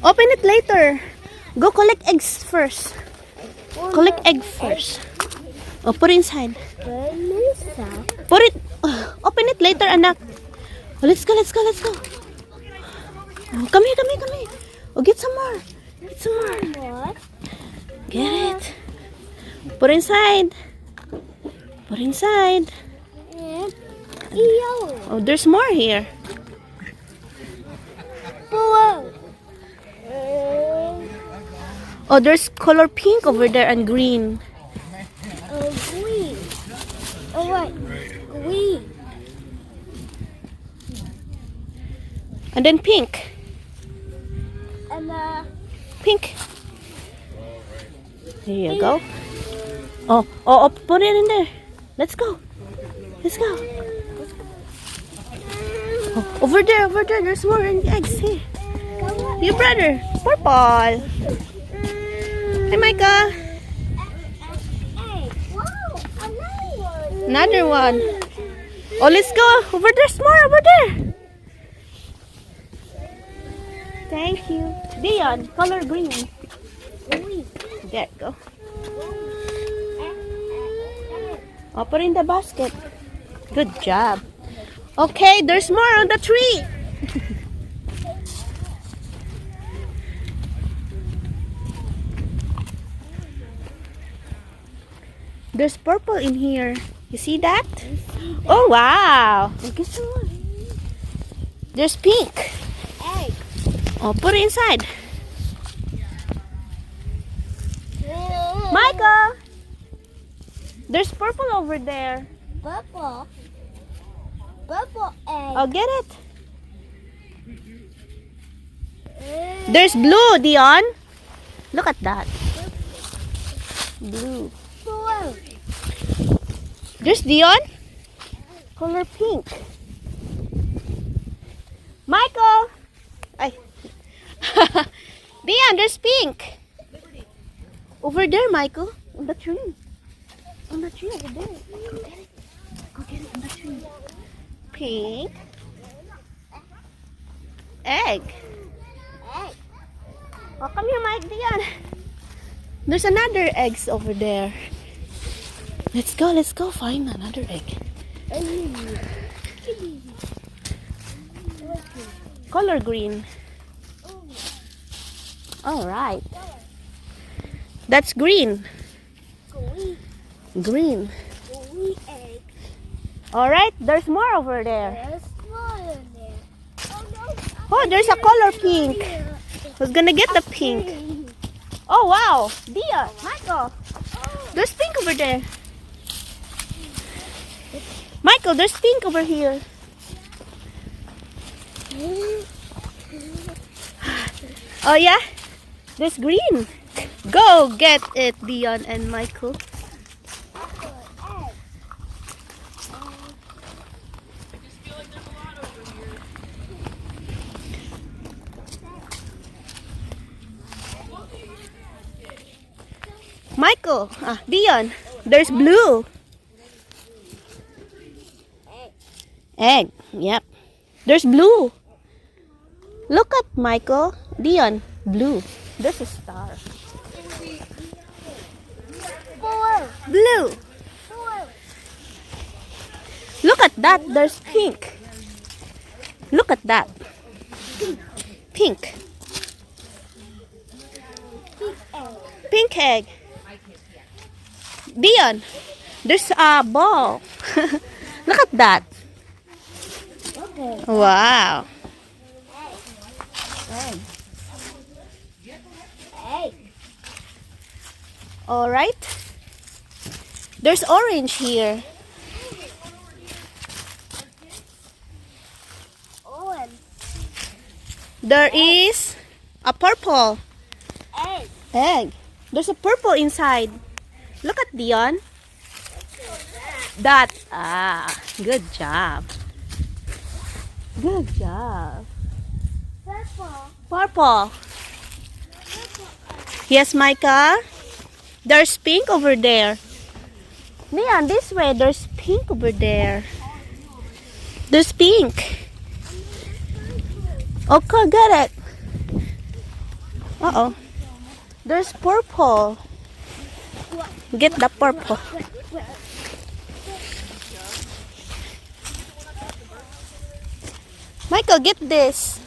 Open it later. Go collect eggs first. Collect egg first. Oh, put it inside. Put it. Open it later, anak. Oh, let's go. Oh, come here. Oh, get some more. Get it. Put it inside. Oh, there's more here. Oh, there's color pink over there and green. Green. Alright. Green. And then pink. And Pink. Here you go. Oh, put it in there. Let's go. Oh, over there. There's more eggs here. Your brother. Purple. Hi, Micah. Another one. Oh, let's go. Over there's more over there. Thank you. Dion, color green. There you go. Oh, put in the basket. Good job. Okay, there's more on the tree. There's purple in here. You see that? Oh, wow. Get some more. There's pink. egg. Oh, put it inside. Michael! There's purple over there. Purple egg. Oh, get it. There's blue, Dion. Look at that. Blue. Blue. There's Dion. Color pink. Michael. Ay. Dion, there's pink. Over there, Michael. On the tree. On the tree over there. Go get it on the tree. Pink. Egg. Egg. Oh, come here, Mike. Dion. There's another eggs over there. Let's go find another egg. Color green. All right. That's green. Green. Egg. All right. There's more over there. There's more in there. Oh, no. Oh, there's a color pink. Who's gonna get the pink? Oh, wow. Dia, Michael. There's pink over there. Michael, there's pink over here. Oh, yeah? There's green. Go get it, Dion and Michael. Michael, Dion, there's blue. Egg, yep. There's blue. Look at Michael, Dion, blue. There's a star. Blue. Look at that, there's pink. Look at that. Pink. Pink egg. Dion, there's a ball. Look at that. Wow. All right. There's orange here. There is a purple egg. There's a purple inside. Look at Dion. That. Good job. Good job. Purple. Yes, Micah. There's pink over there. Dion, this way. There's pink over there. There's pink. Okay, get it. Uh-oh. There's purple. Get the purple. Michael, get this.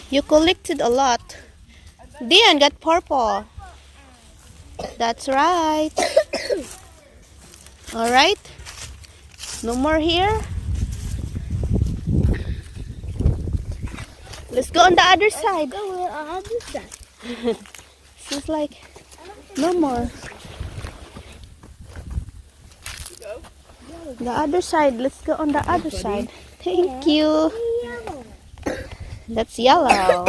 You collected a lot. Dian got purple. That's right. Alright. No more here. Let's go on the other side. Go on the other side. Seems like no more. The other side. Let's go on the other side. Thank you. That's yellow.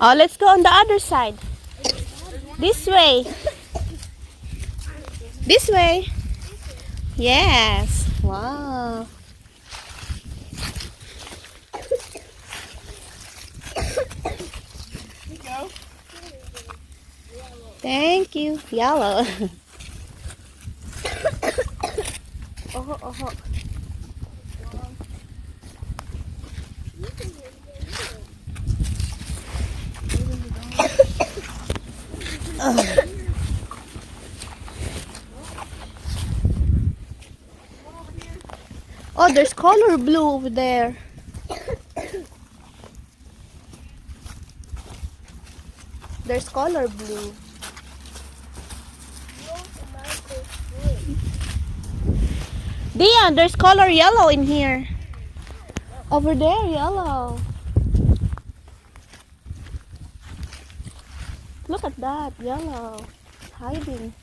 Oh, let's go on the other side. This way. This way. Yes. Wow. Thank you. Yellow. Oh, oh. Oh, there's color blue over there. There's color blue. Dian, there's color yellow in here. Over there, yellow. Look at that, yellow. Hiding.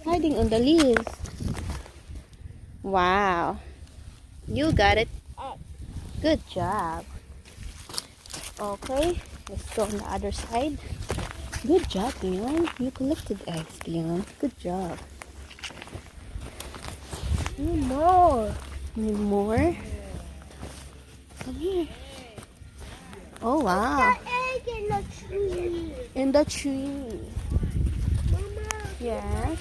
Hiding on the leaves. Wow. You got it. Good job. Okay, let's go on the other side. Good job, Dion. You collected eggs, Dion. Good job. Need more. Need more? Come here. Oh, wow. Egg in the tree. In the tree. Mama. Yes.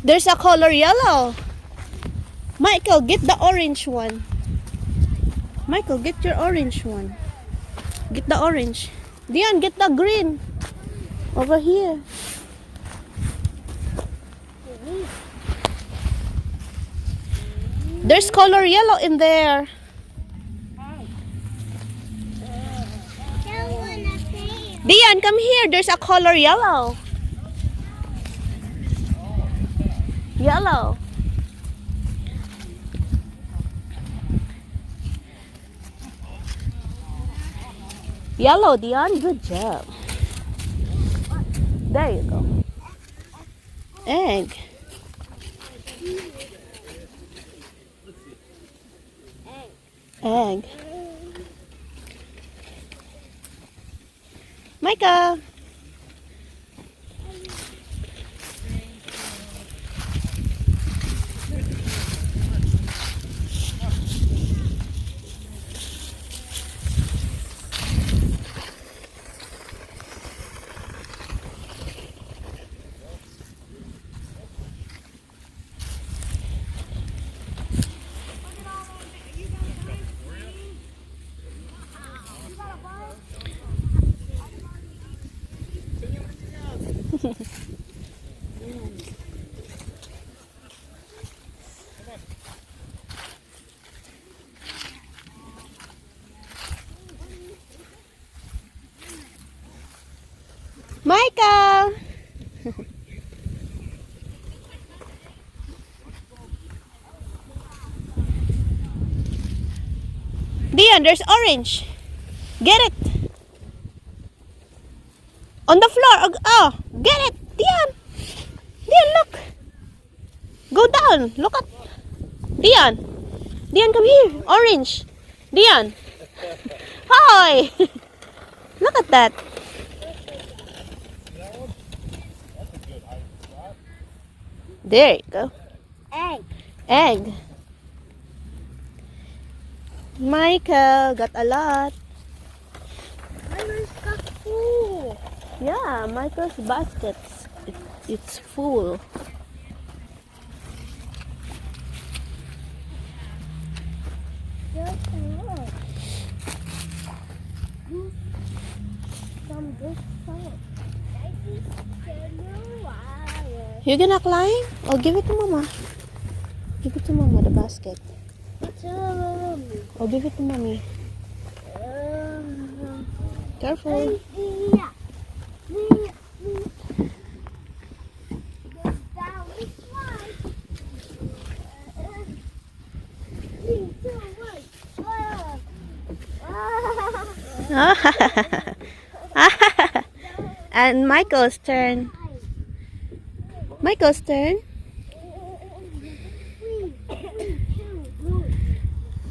There's a color yellow. Michael, get the orange one. Michael, get your orange one. Get the orange. Dion, get the green. Over here. There's color yellow in there. Dion, come here. There's a color yellow. Yellow. Yellow, Dion. Good job. There you go. Egg. Egg. Micah. Micah. Dion, there's orange. Get it. On the floor. Oh, get it. Dion. Dion, look. Go down. Look at. Dion. Dion, come here. Orange. Dion. Hi. Look at that. There you go. Egg. Egg. Michael got a lot. Mama's got full. Yeah, Michael's baskets. It's full. Just look. Some good stuff. You gonna climb? Oh, give it to Mama. Give it to Mama, the basket. Oh, give it to Mommy. Careful. And Michael's turn. Michael's turn.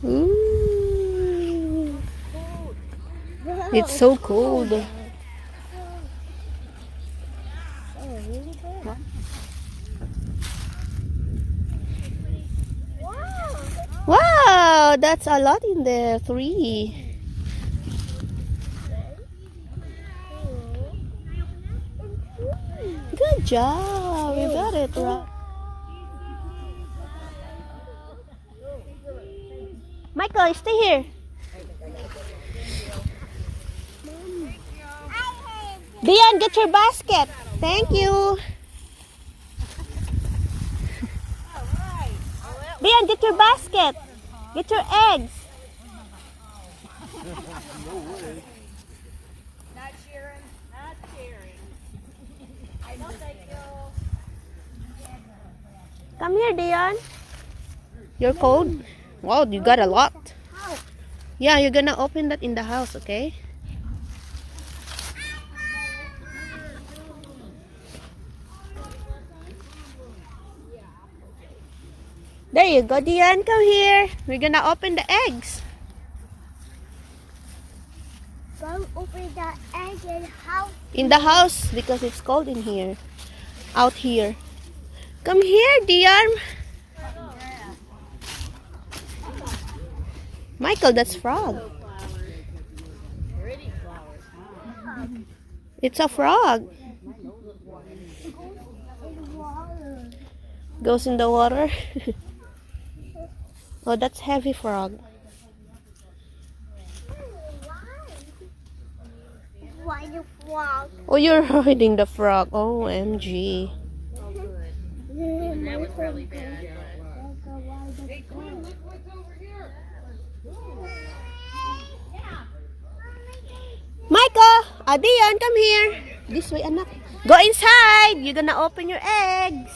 Ooh. It's so cold. Wow, that's a lot in there. 3. Good job. You got it right. Michael, stay here. Dion, get your basket. Thank you. Dion, get your basket. Get your eggs. Not sharing, not sharing. I know, thank you. Come here, Dion. You're cold? Wow, you got a lot. Yeah, you're gonna open that in the house, okay? There you go, Dion. Come here. We're gonna open the eggs. Go open the egg in the house. In the house because it's cold in here. Out here. Come here, Dion. Michael, that's frog. Pretty flowers, huh? It's a frog. Goes in the water. Oh, that's heavy frog. Why the frog? Oh, you're riding the frog. OMG. Oh, good. And that was really bad. Hey, Quinn, look what's over here. Michael! Dion, come here. This way, anak. Go inside. You're gonna open your eggs.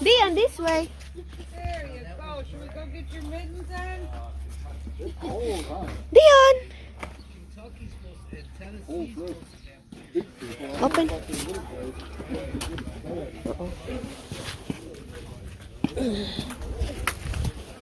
Dion, this way. There you go. Should we go get your mittens on? Dion! Open. Uh-oh.